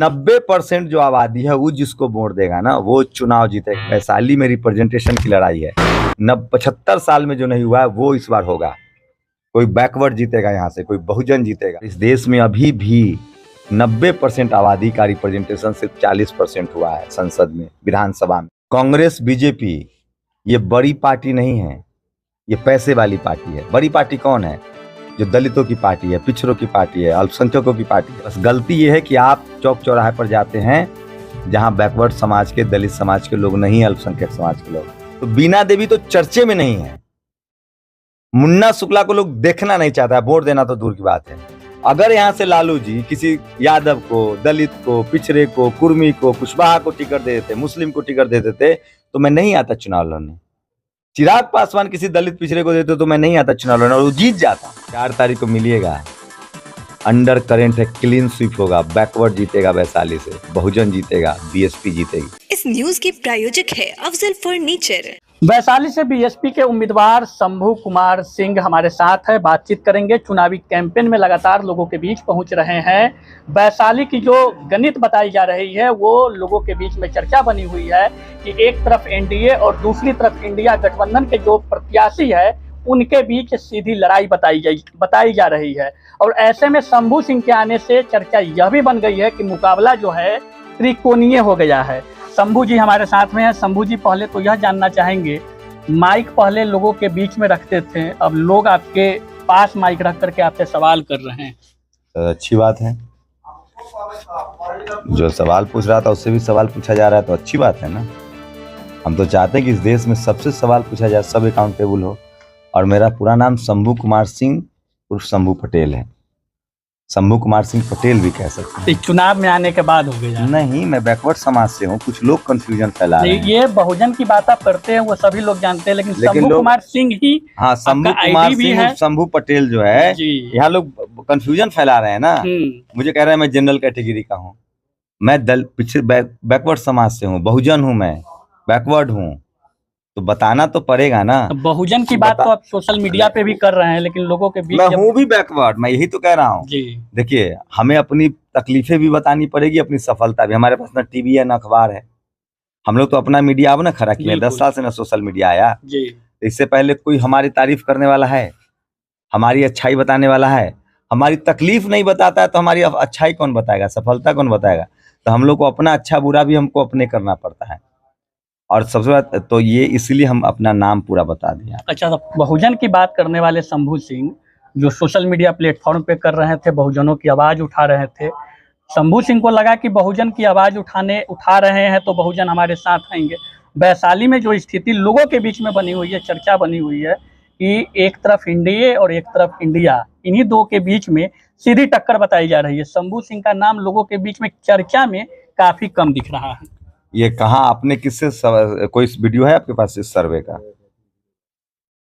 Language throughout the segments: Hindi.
90% जो आबादी है वो जिसको वोट देगा ना वो चुनाव जीतेगा। वैशाली में रिप्रेजेंटेशन की लड़ाई है। 75 साल में जो नहीं हुआ है वो इस बार होगा। कोई बैकवर्ड जीतेगा, यहाँ से कोई बहुजन जीतेगा। इस देश में अभी भी 90% आबादी का रिप्रेजेंटेशन सिर्फ 40% हुआ है संसद में, विधानसभा में। कांग्रेस बीजेपी ये बड़ी पार्टी नहीं है, ये पैसे वाली पार्टी है। बड़ी पार्टी कौन है? जो दलितों की पार्टी है, पिछड़ों की पार्टी है, अल्पसंख्यकों की पार्टी है। बस गलती ये है कि आप चौक चौराहे पर जाते हैं जहां बैकवर्ड समाज के, दलित समाज के लोग नहीं, अल्पसंख्यक समाज के लोग। तो बीना देवी तो चर्चे में नहीं है। मुन्ना शुक्ला को लोग देखना नहीं चाहता है, वोट देना तो दूर की बात है। अगर यहाँ से लालू जी किसी यादव को, दलित को, पिछड़े को, कुर्मी को, कुशवाहा को टिकट दे देते, मुस्लिम को टिकट दे देते तो मैं नहीं आता चुनाव लड़ने। चिराग पासवान किसी दलित पिछड़े को देते तो मैं नहीं आता चुनाव लड़ने और वो जीत जाता। 4 तारीख को मिलिएगा। अंडर करेंट है, क्लीन स्वीप होगा, बैकवर्ड जीतेगा वैशाली से, बहुजन जीतेगा, बीएसपी जीतेगी। इस न्यूज के प्रायोजक है अफजल फर्नीचर। वैशाली से बीएसपी के उम्मीदवार शंभू कुमार सिंह हमारे साथ है, बातचीत करेंगे। चुनावी कैंपेन में लगातार लोगों के बीच पहुंच रहे हैं। वैशाली की जो गणित बताई जा रही है वो लोगों के बीच में चर्चा बनी हुई है कि एक तरफ एनडीए और दूसरी तरफ इंडिया गठबंधन के जो प्रत्याशी है उनके बीच सीधी लड़ाई बताई जा रही है। और ऐसे में शंभू सिंह के आने से चर्चा यह भी बन गई है कि मुकाबला जो है त्रिकोणीय हो गया है। शंभू जी हमारे साथ में हैं। शंभू जी, पहले तो यह जानना चाहेंगे, माइक पहले लोगों के बीच में रखते थे, अब लोग आपके पास माइक रख करके आपसे सवाल कर रहे हैं। तो अच्छी बात है, जो सवाल पूछ रहा था उससे भी सवाल पूछा जा रहा है तो अच्छी बात है ना। हम तो चाहते हैं कि इस देश में सबसे सवाल पूछा जाए, सब अकाउंटेबल हो। और मेरा पूरा नाम शंभू कुमार सिंह उर्फ शंभू पटेल है। शंभू कुमार सिंह पटेल भी कह सकते हैं। चुनाव में आने के बाद हो गया? नहीं, मैं बैकवर्ड समाज से हूँ। कुछ लोग कंफ्यूजन फैला रहे हैं। ये बहुजन की बात आप करते हैं वो सभी लोग जानते हैं, लेकिन शंभू कुमार सिंह ही, हाँ, शंभू कुमार सिंह, शंभू पटेल जो है, यहाँ लोग कंफ्यूजन फैला रहे हैं ना। मुझे कह रहे हैं मैं जनरल कैटेगरी का हूँ, मैं बैकवर्ड समाज से हूँ, बहुजन हूँ, मैं बैकवर्ड हूँ, तो बताना तो पड़ेगा ना। बहुजन की बात तो आप सोशल मीडिया पे भी कर रहे हैं, लेकिन लोगों के बीच मैं हूँ भी बैकवर्ड, मैं यही तो कह रहा हूँ। देखिए, हमें अपनी तकलीफें भी बतानी पड़ेगी, अपनी सफलता भी। हमारे पास ना टीवी है ना अखबार है। हम लोग तो अपना मीडिया अब ना खड़ा किया, 10 साल से ना सोशल मीडिया आया। इससे पहले कोई हमारी तारीफ करने वाला है, हमारी अच्छाई बताने वाला है? हमारी तकलीफ नहीं बताता है तो हमारी अच्छाई कौन बताएगा, सफलता कौन बताएगा? तो हम लोग को अपना अच्छा बुरा भी हमको अपने करना पड़ता है। और सबसे बात तो ये, इसलिए हम अपना नाम पूरा बता दिया। अच्छा, तो बहुजन की बात करने वाले शंभू सिंह जो सोशल मीडिया प्लेटफॉर्म पे कर रहे थे, बहुजनों की आवाज़ उठा रहे थे, शंभू सिंह को लगा कि बहुजन की आवाज़ उठा रहे हैं तो बहुजन हमारे साथ आएंगे। वैशाली में जो स्थिति लोगों के बीच में बनी हुई है, चर्चा बनी हुई है कि एक तरफ एनडीए और एक तरफ इंडिया, इन्हीं दो के बीच में सीधी टक्कर बताई जा रही है। शंभू सिंह का नाम लोगों के बीच में चर्चा में काफ़ी कम दिख रहा है। ये कहाँ आपने किससे कोई वीडियो है आपके पास इस सर्वे का?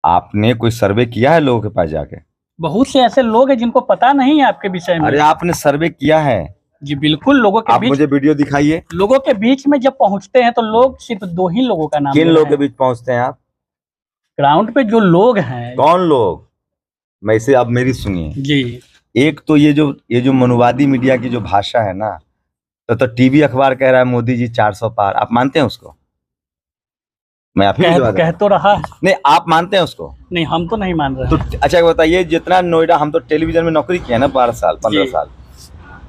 आपने कोई सर्वे किया है लोगों के पास जाके? बहुत से ऐसे लोग हैं जिनको पता नहीं है आपके विषय में। अरे आपने सर्वे किया है? जी बिल्कुल, लोगों के बीच। मुझे वीडियो दिखाइए। लोगों के बीच में जब पहुंचते हैं तो लोग सिर्फ 2 ही लोगों का नाम। किन लोगों के बीच पहुंचते हैं आप? ग्राउंड पे जो लोग हैं। कौन लोग? मैं इसे आप मेरी सुनिए जी। एक तो ये जो मनुवादी मीडिया की जो भाषा है ना, तो टीवी अखबार कह रहा है मोदी जी 400 पार। आप मानते हैं उसको? मैं आप कह तो रहा है। नहीं, आप मानते हैं उसको? नहीं, हम तो नहीं मान रहे। तो अच्छा बताइए, जितना नोएडा, हम तो टेलीविजन में नौकरी किया ना 12 साल 15 साल।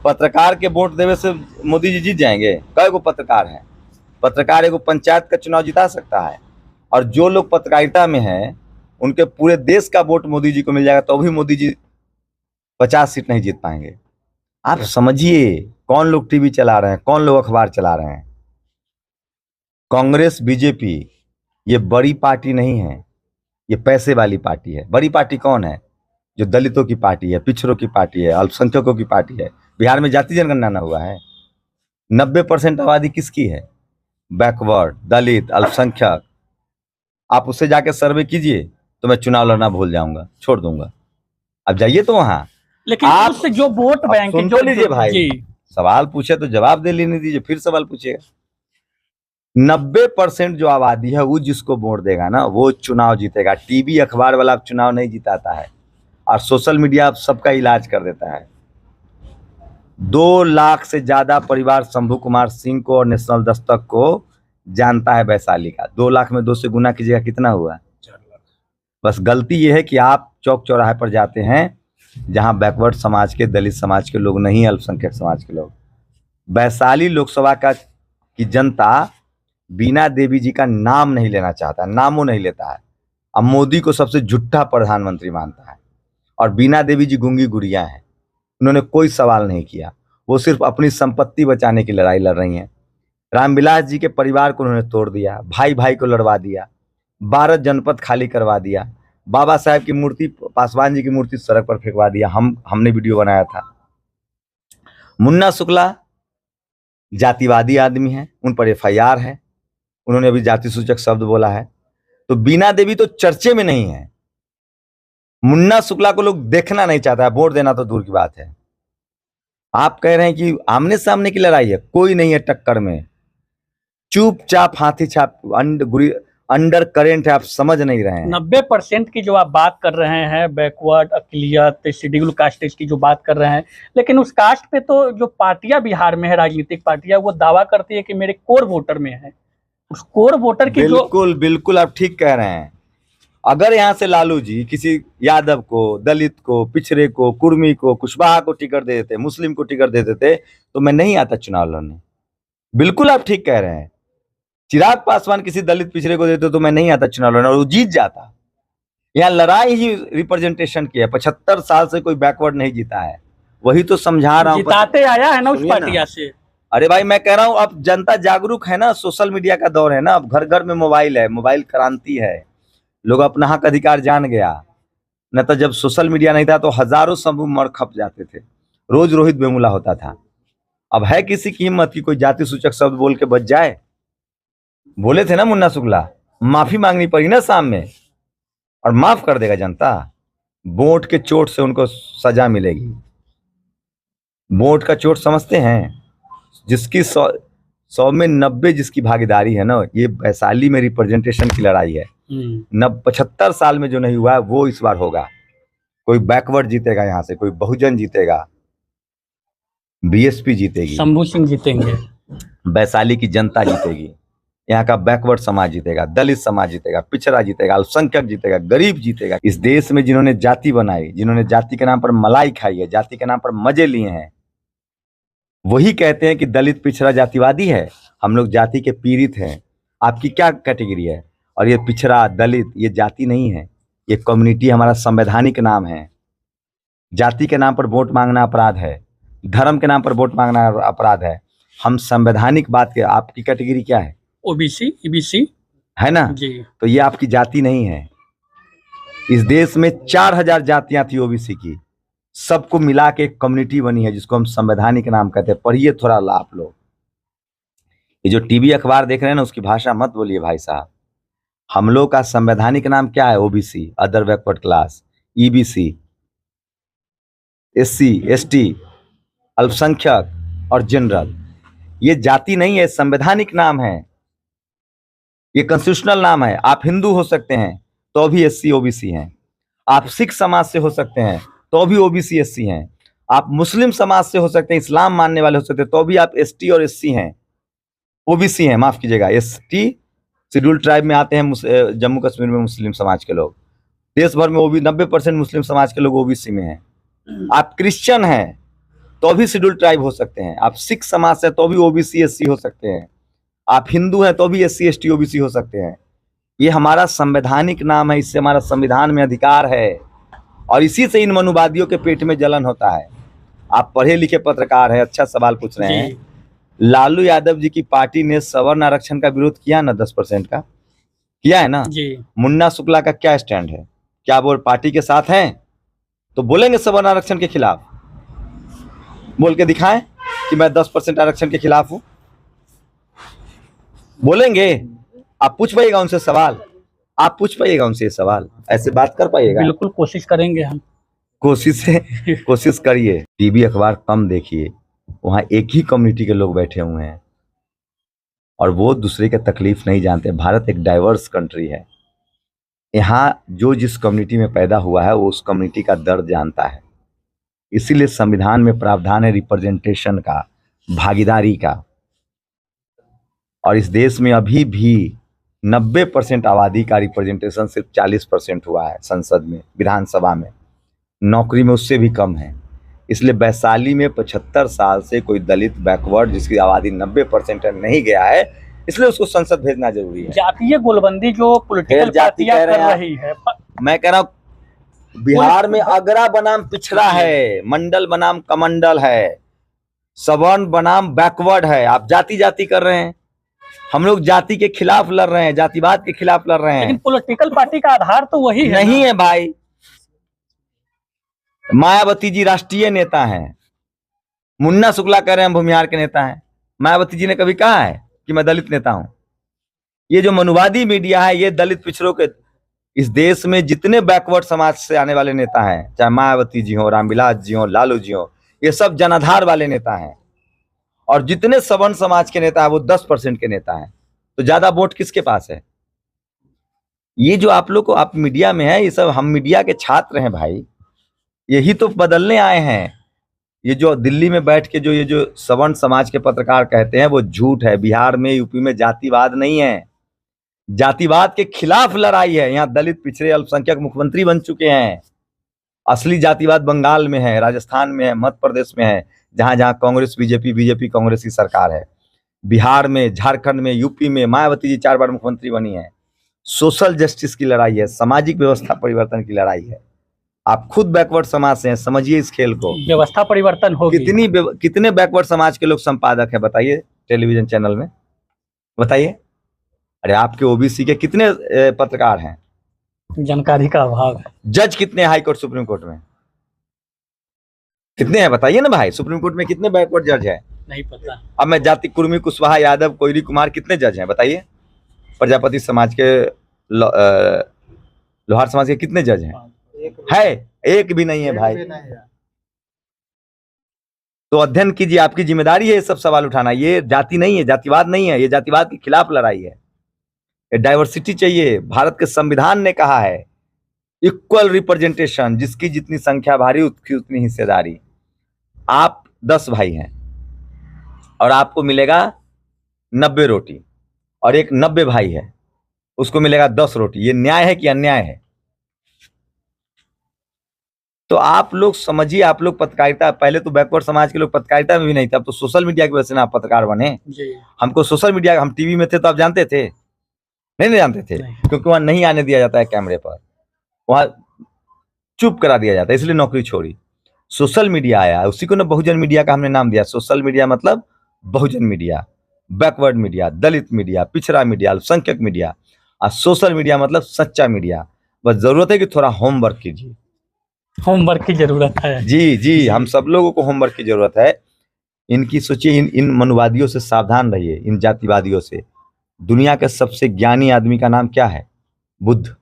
पत्रकार के वोट देवे से मोदी जी जीत जाएंगे? कई गो पत्रकार हैं? पत्रकार एगो पंचायत का चुनाव जिता सकता है। और जो लोग पत्रकारिता में हैं उनके पूरे देश का वोट मोदी जी को मिल जाएगा तो भी मोदी जी 50 सीट नहीं जीत पाएंगे। आप समझिए कौन लोग टीवी चला रहे हैं, कौन लोग अखबार चला रहे हैं। कांग्रेस बीजेपी ये बड़ी पार्टी नहीं है, ये पैसे वाली पार्टी है। बड़ी पार्टी कौन है? जो दलितों की पार्टी है, पिछड़ों की पार्टी है, अल्पसंख्यकों की पार्टी है। बिहार में जाति जनगणना ना हुआ है? 90% आबादी किसकी है? बैकवर्ड, दलित, अल्पसंख्यक। आप उससे जाके सर्वे कीजिए तो मैं चुनाव लड़ना भूल जाऊंगा, छोड़ दूंगा। अब जाइए तो वहां। लेकिन आप उससे जो वोट बैंक जो लीजिए भाई, सवाल पूछे तो जवाब दे लेने दीजिए, फिर सवाल पूछिएगा। 90% जो आबादी है वो जिसको वोट देगा ना वो चुनाव जीतेगा। टीवी अखबार वाला चुनाव नहीं जिताता है और सोशल मीडिया सबका इलाज कर देता है। 2 लाख से ज्यादा परिवार शंभू कुमार सिंह को और नेशनल दस्तक को जानता है वैशाली का। 2 लाख में 2 से गुना कीजिएगा कितना हुआ? 4 लाख। बस गलती ये है कि आप चौक चौराहे पर जाते हैं जहां बैकवर्ड समाज के, दलित समाज के लोग नहीं, अल्पसंख्यक समाज के लोग। वैशाली लोकसभा की जनता बीना देवी जी का नाम नहीं लेना चाहता, नामों नहीं लेता है। अब मोदी को सबसे झूठा प्रधानमंत्री मानता है और बीना देवी जी गूंगी गुड़िया हैं। उन्होंने कोई सवाल नहीं किया, वो सिर्फ अपनी संपत्ति बचाने की लड़ाई लड़ रही हैं। रामविलास जी के परिवार को उन्होंने तोड़ दिया, भाई भाई को लड़वा दिया, 12 जनपद खाली करवा दिया, बाबा साहेब की मूर्ति, पासवान जी की मूर्ति सड़क पर फेंकवा दिया। हमने वीडियो बनाया था। मुन्ना शुक्ला जातिवादी आदमी है, उन पर FIR है, उन्होंने अभी जाति सूचक शब्द बोला है। तो बीना देवी तो चर्चे में नहीं है। मुन्ना शुक्ला को लोग देखना नहीं चाहता है, वोट देना तो दूर की बात है। आप कह रहे हैं कि आमने सामने की लड़ाई है, कोई नहीं है टक्कर में। चुपचाप हाथी छाप अंडर करेंट है, आप समझ नहीं रहे हैं। 90% की जो आप बात कर रहे हैं, बैकवर्ड, अकलियत, शेड्यूल कास्ट की जो बात कर रहे हैं, लेकिन उस कास्ट पे तो जो पार्टियां बिहार में है, राजनीतिक पार्टियां, वो दावा करती है कि मेरे कोर वोटर में है। उस कोर वोटर की बिल्कुल बिल्कुल आप ठीक कह रहे हैं। अगर यहाँ से लालू जी किसी यादव को, दलित को, पिछड़े को, कुर्मी को, कुशवाहा को टिकट दे देते, मुस्लिम को टिकट दे देते, तो मैं नहीं आता चुनाव लड़ने। बिल्कुल आप ठीक कह रहे हैं। चिराग पासवान किसी दलित पिछड़े को देते तो मैं नहीं आता चुनाव लड़ने, और वो जीत जाता। यहाँ लड़ाई ही रिप्रेजेंटेशन की है। 75 साल से कोई बैकवर्ड नहीं जीता है, वही तो समझा रहा हूँ। जिताते आया है ना उस सुनिए ना। पार्टिया से। अरे भाई मैं कह रहा हूँ अब जनता जागरूक है ना, सोशल मीडिया का दौर है ना, अब घर घर में मोबाइल है, मोबाइल क्रांति है, लोग अपना हक अधिकार जान गया। न तो जब सोशल मीडिया नहीं था तो हजारों समूह मर खप जाते थे, रोज रोहित वेमुला होता था। अब है किसी की हिम्मत की कोई जाति सूचक शब्द बोल के बच जाए? बोले थे ना मुन्ना शुक्ला, माफी मांगनी पड़ी ना शाम में, और माफ कर देगा जनता। वोट के चोट से उनको सजा मिलेगी। वोट का चोट समझते हैं? जिसकी 100 में 90 जिसकी भागीदारी है ना, ये वैशाली में रिप्रेजेंटेशन की लड़ाई है। 75 साल में जो नहीं हुआ है वो इस बार होगा। कोई बैकवर्ड जीतेगा यहाँ से, कोई बहुजन जीतेगा, BSP जीतेगी, शंभू सिंह जीतेंगे, वैशाली की जनता जीतेगी, यहाँ का बैकवर्ड समाज जीतेगा, दलित समाज जीतेगा, पिछड़ा जीतेगा, अल्पसंख्यक जीतेगा, गरीब जीतेगा। इस देश में जिन्होंने जाति बनाई, जिन्होंने जाति के नाम पर मलाई खाई है, जाति के नाम पर मजे लिए हैं, वही कहते हैं कि दलित पिछड़ा जातिवादी है। हम लोग जाति के पीड़ित हैं। आपकी क्या कैटेगरी है? और ये पिछड़ा, दलित, ये जाति नहीं है, ये कम्युनिटी हमारा संवैधानिक नाम है। जाति के नाम पर वोट मांगना अपराध है, धर्म के नाम पर वोट मांगना अपराध है। हम संवैधानिक बात के, आपकी कैटेगरी क्या है? OBC, EBC है ना जी। तो ये आपकी जाति नहीं है। इस देश में 4000 जातियां थी OBC की, सबको मिला के एक कम्युनिटी बनी है जिसको हम संवैधानिक नाम कहते हैं। पढ़िए थोड़ा आप लोग। ये जो टीवी अखबार देख रहे हैं ना, उसकी भाषा मत बोलिए भाई साहब। हम लोग का संवैधानिक नाम क्या है? OBC, other backward class, EBC, SC, ST, अल्पसंख्यक और जनरल। ये जाति नहीं है, संवैधानिक नाम है, ये कॉन्स्टिट्यूशनल नाम है। आप हिंदू हो सकते हैं तो भी SC OBC हैं, आप सिख समाज से हो सकते हैं तो भी OBC SC हैं, आप मुस्लिम समाज से हो सकते हैं, इस्लाम मानने वाले हो सकते हैं तो भी आप ST और SC हैं, OBC हैं, माफ कीजिएगा। ST शेड्यूल ट्राइब में आते हैं, जम्मू कश्मीर में मुस्लिम समाज के लोग, देश भर में 90% मुस्लिम समाज के लोग OBC में हैं। आप क्रिश्चियन हैं तो भी शेड्यूल ट्राइब हो सकते हैं, आप सिख समाज से तो भी OBC SC हो सकते हैं, आप हिंदू हैं तो भी SC ST OBC हो सकते हैं। ये हमारा संवैधानिक नाम है, इससे हमारा संविधान में अधिकार है, और इसी से इन मनुवादियों के पेट में जलन होता है। आप पढ़े लिखे पत्रकार हैं, अच्छा सवाल पूछ रहे हैं। लालू यादव जी की पार्टी ने सवर्ण आरक्षण का विरोध किया ना, 10% का किया है ना जी। मुन्ना शुक्ला का क्या स्टैंड है? क्या वो पार्टी के साथ हैं? तो बोलेंगे सवर्ण आरक्षण के खिलाफ, बोल के दिखाएं कि मैं 10% आरक्षण के खिलाफ हूं, बोलेंगे? आप पूछ पाइएगा उनसे सवाल, आप पूछ पाइएगा उनसे ये सवाल, ऐसे बात कर पाइएगा? बिल्कुल कोशिश करेंगे हम। कोशिश करिए। टीवी अखबार कम देखिए, वहां एक ही कम्युनिटी के लोग बैठे हुए हैं और वो दूसरे के तकलीफ नहीं जानते। भारत एक डाइवर्स कंट्री है, यहाँ जो जिस कम्युनिटी में पैदा हुआ है वो उस कम्युनिटी का दर्द जानता है। इसीलिए संविधान में प्रावधान है रिप्रेजेंटेशन का, भागीदारी का। और इस देश में अभी भी 90% आबादी का रिप्रेजेंटेशन सिर्फ 40% हुआ है संसद में, विधानसभा में। नौकरी में उससे भी कम है। इसलिए वैशाली में 75 साल से कोई दलित बैकवर्ड जिसकी आबादी 90% नहीं गया है, इसलिए उसको संसद भेजना जरूरी है। जातीय गोलबंदी जो पॉलिटिकल पार्टियां कर रही है, मैं कह रहा हूँ बिहार में अगरा बनाम पिछड़ा है, मंडल बनाम कमंडल है, सवर्ण बनाम बैकवर्ड है। आप जाति जाति कर रहे हैं। हम लोग जाति के खिलाफ लड़ रहे हैं, जातिवाद के खिलाफ लड़ रहे हैं। लेकिन पॉलिटिकल पार्टी का आधार तो वही है नहीं है भाई। मायावती जी राष्ट्रीय नेता हैं, मुन्ना शुक्ला कह रहे हैं हम भूमिहार के नेता हैं। मायावती जी ने कभी कहा है कि मैं दलित नेता हूं? ये जो मनुवादी मीडिया है, ये दलित पिछड़ों के, इस देश में जितने बैकवर्ड समाज से आने वाले नेता हैं, चाहे मायावती जी हो, रामविलास जी हो, लालू जी हो, ये सब जनाधार वाले नेता हैं। और जितने सवर्ण समाज के नेता हैं वो 10% के नेता हैं। तो ज्यादा वोट किसके पास है? ये जो आप लोग को, आप मीडिया में है, ये सब हम मीडिया के छात्र हैं भाई। यही तो बदलने आए हैं। ये जो दिल्ली में बैठ के जो ये जो सवर्ण समाज के पत्रकार कहते हैं वो झूठ है। बिहार में, यूपी में जातिवाद नहीं है, जातिवाद के खिलाफ लड़ाई है। यहाँ दलित पिछड़े अल्पसंख्यक मुख्यमंत्री बन चुके हैं। असली जातिवाद बंगाल में है, राजस्थान में है, मध्य प्रदेश में है, जहां जहां कांग्रेस बीजेपी कांग्रेस की सरकार है। बिहार में, झारखंड में, यूपी में मायावती जी 4 बार मुख्यमंत्री बनी है। सोशल जस्टिस की लड़ाई है, सामाजिक व्यवस्था परिवर्तन की लड़ाई है। आप खुद बैकवर्ड समाज से हैं, समझिए इस खेल को। व्यवस्था परिवर्तन होगी। कितने बैकवर्ड समाज के लोग संपादक है बताइए टेलीविजन चैनल में, बताइए। अरे आपके ओबीसी के कितने पत्रकार हैं? जानकारी का अभाव है। जज कितने हाई कोर्ट सुप्रीम कोर्ट में कितने हैं बताइए ना भाई। सुप्रीम कोर्ट में कितने बैकवर्ड जज है? नहीं पता। अब मैं जाति, कुर्मी, कुशवाहा, यादव, कोयरी, कुमार, कितने जज हैं बताइए। प्रजापति समाज के, लोहार समाज के कितने जज हैं? है एक भी नहीं है भाई। तो अध्ययन कीजिए, आपकी जिम्मेदारी है ये सब सवाल उठाना। ये जाति नहीं है, जातिवाद नहीं है, ये जातिवाद के खिलाफ लड़ाई है। डाइवर्सिटी चाहिए। भारत के संविधान ने कहा है इक्वल रिप्रेजेंटेशन, जिसकी जितनी संख्या भारी उसकी उतनी हिस्सेदारी। आप 10 भाई हैं और आपको मिलेगा 90 रोटी, और एक 90 भाई है उसको मिलेगा 10 रोटी। ये न्याय है कि अन्याय है? तो आप लोग समझिए। आप लोग पत्रकारिता, पहले तो बैकवर्ड समाज के लोग पत्रकारिता में भी नहीं थे, अब तो सोशल मीडिया की वजह से ना आप पत्रकार बने जी। हमको सोशल मीडिया, हम टीवी में थे तो आप जानते थे? नहीं जानते थे, क्योंकि वहां नहीं आने दिया जाता है कैमरे पर, वहां चुप करा दिया जाता है, इसलिए नौकरी छोड़ी। सोशल मीडिया आया, उसी को ना बहुजन मीडिया का हमने नाम दिया। सोशल मीडिया मतलब बहुजन मीडिया, बैकवर्ड मीडिया, दलित मीडिया, पिछड़ा मीडिया, अल्पसंख्यक मीडिया। और सोशल मीडिया मतलब सच्चा मीडिया। बस जरूरत है कि थोड़ा होमवर्क कीजिए। होमवर्क की जरूरत है। जी, हम सब लोगों को होमवर्क की जरूरत है। इनकी सोचिए, इन मनुवादियों से सावधान रहिए, इन जातिवादियों से। दुनिया के सबसे ज्ञानी आदमी का नाम क्या है? बुद्ध।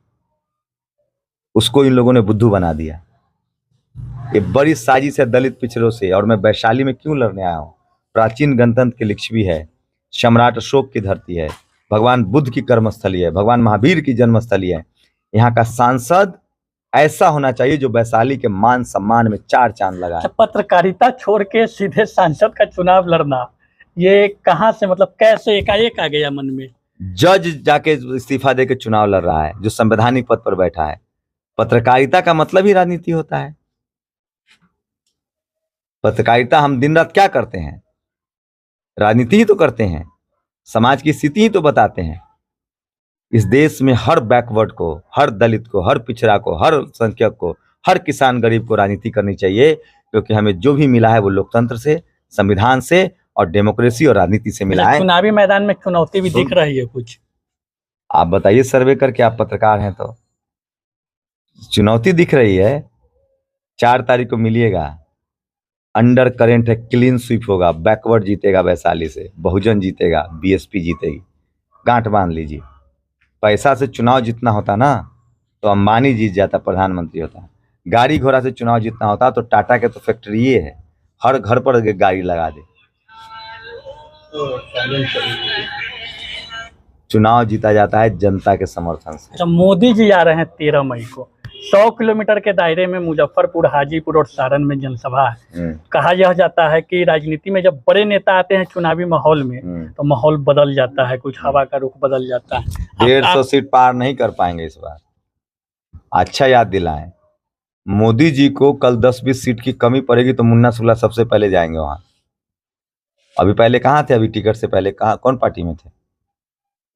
उसको इन लोगों ने बुद्धू बना दिया। ये बड़ी साजिश है दलित पिछड़ों से। और मैं वैशाली में क्यों लड़ने आया हूँ? प्राचीन गणतंत्र की लिच्छवी है, सम्राट अशोक की धरती है, भगवान बुद्ध की कर्मस्थली है, भगवान महावीर की जन्मस्थली है। यहाँ का सांसद ऐसा होना चाहिए जो वैशाली के मान सम्मान में 4 चांद लगाए। पत्रकारिता छोड़ के सीधे सांसद का चुनाव लड़ना, ये कहाँ से, मतलब कैसे एकाएक आ गया मन में? जज जाके इस्तीफा दे के चुनाव लड़ रहा है जो संवैधानिक पद पर बैठा है। पत्रकारिता का मतलब ही राजनीति होता है। पत्रकारिता हम दिन रात क्या करते हैं? राजनीति ही तो करते हैं, समाज की स्थिति ही तो बताते हैं। इस देश में हर बैकवर्ड को, हर दलित को, हर पिछड़ा को, हर संख्यक को, हर किसान गरीब को राजनीति करनी चाहिए, क्योंकि हमें जो भी मिला है वो लोकतंत्र से, संविधान से और डेमोक्रेसी और राजनीति से मिला है। चुनावी मैदान में चुनौती भी दिख रही है कुछ? आप बताइए, सर्वे करके, आप पत्रकार हैं तो चुनौती दिख रही है। 4 तारीख को मिलिएगा। अंडर करेंट है, क्लीन स्वीप होगा, बैकवर्ड जीतेगा वैशाली से, बहुजन जीतेगा, बीएसपी जीतेगी। गांठ बांध लीजिए। पैसा से चुनाव जितना होता ना तो अंबानी जीत जाता, प्रधानमंत्री होता। गाड़ी घोड़ा से चुनाव जितना होता तो टाटा के तो फैक्ट्री ये है, हर घर पर गाड़ी लगा दे। चुनाव जीता जाता है जनता के समर्थन से। जब मोदी जी आ रहे हैं 13 मई को, 100 किलोमीटर के दायरे में मुजफ्फरपुर, हाजीपुर और सारण में जनसभा है। कहा यह जाता है कि राजनीति में जब बड़े नेता आते हैं चुनावी माहौल में तो माहौल बदल जाता है, कुछ हवा का रुख बदल जाता है। 150 सीट पार नहीं कर पाएंगे इस बार। अच्छा याद दिलाएं, मोदी जी को कल 10-20 सीट की कमी पड़ेगी तो मुन्ना शुक्ला सबसे पहले जाएंगे वहां। अभी पहले कहाँ थे? अभी टिकट से पहले कहाँ, कौन पार्टी में थे?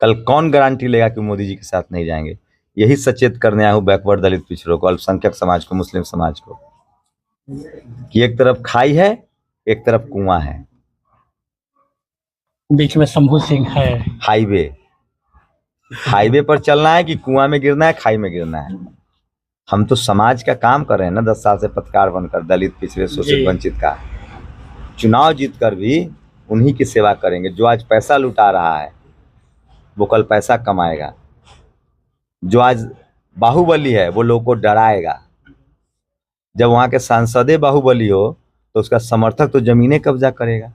कल कौन गारंटी लेगा कि मोदी जी के साथ नहीं जाएंगे? यही सचेत करने आया हूँ बैकवर्ड, दलित पिछड़ों को, अल्पसंख्यक समाज को, मुस्लिम समाज को, कि एक तरफ खाई है, एक तरफ कुआं है, बीच में शंभू सिंह है। हाईवे पर चलना है कि कुआं में गिरना है, खाई में गिरना है? हम तो समाज का काम कर रहे हैं ना, 10 साल से पत्रकार बनकर, दलित पिछड़े शोषित वंचित का। चुनाव जीतकर भी उन्हीं की सेवा करेंगे। जो आज पैसा लुटा रहा है वो कल पैसा कमाएगा। जो आज बाहुबली है वो लोगों को डराएगा। जब वहां के सांसदे बाहुबली हो तो उसका समर्थक तो जमीनें कब्जा करेगा।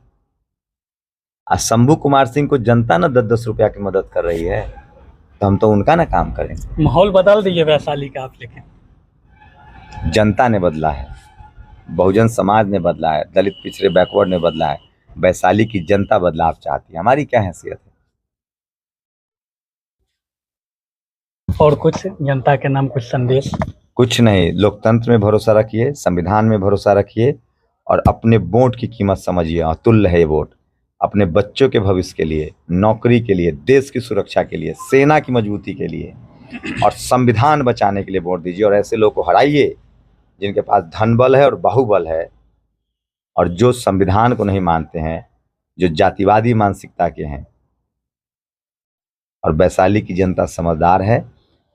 आज शंभू कुमार सिंह को जनता ना 10-10 रुपया की मदद कर रही है, तो हम तो उनका ना काम करेंगे। माहौल बदल दीजिए वैशाली का आप, लेकिन जनता ने बदला है, बहुजन समाज ने बदला है, दलित पिछड़े बैकवर्ड ने बदला है, वैशाली की जनता बदलाव चाहती है। हमारी क्या हैसियत है? और कुछ जनता के नाम कुछ संदेश? कुछ नहीं, लोकतंत्र में भरोसा रखिए, संविधान में भरोसा रखिए और अपने वोट की कीमत समझिए। अतुल्य है ये वोट। अपने बच्चों के भविष्य के लिए, नौकरी के लिए, देश की सुरक्षा के लिए, सेना की मजबूती के लिए और संविधान बचाने के लिए वोट दीजिए। और ऐसे लोगों को हराइए जिनके पास धन बल है और बाहुबल है, और जो संविधान को नहीं मानते हैं, जो जातिवादी मानसिकता के हैं। और वैशाली की जनता समझदार है,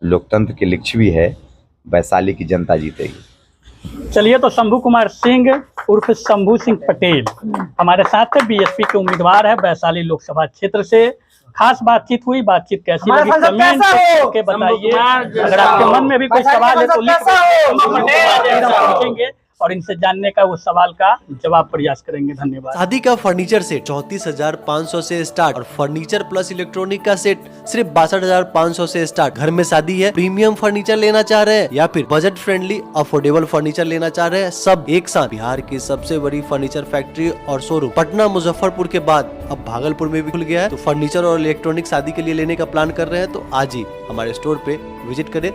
लोकतंत्र की लिच्छवी है, वैशाली की जनता जीतेगी। चलिए, तो शंभू कुमार सिंह उर्फ शंभू सिंह पटेल हमारे साथ थे, बीएसपी के उम्मीदवार है वैशाली लोकसभा क्षेत्र से। खास बातचीत हुई, बातचीत कैसी लगी कमेंट करके बताइए। अगर आपके मन में भी कोई सवाल है तो लिखेंगे और इनसे जानने का वो सवाल का जवाब प्रयास करेंगे। धन्यवाद। शादी का फर्नीचर सेट 34,500 से स्टार्ट और फर्नीचर प्लस इलेक्ट्रॉनिक का सेट सिर्फ 62,500 से स्टार्ट। घर में शादी है, प्रीमियम फर्नीचर लेना चाह रहे हैं या फिर बजट फ्रेंडली अफोर्डेबल फर्नीचर लेना चाह रहे हैं, सब एक साथ। बिहार की सबसे बड़ी फर्नीचर फैक्ट्री और शोरूम पटना मुजफ्फरपुर के बाद अब भागलपुर में भी खुल गया है। तो फर्नीचर और इलेक्ट्रॉनिक शादी के लिए लेने का प्लान कर रहे हैं तो आज ही हमारे स्टोर पे विजिट करें।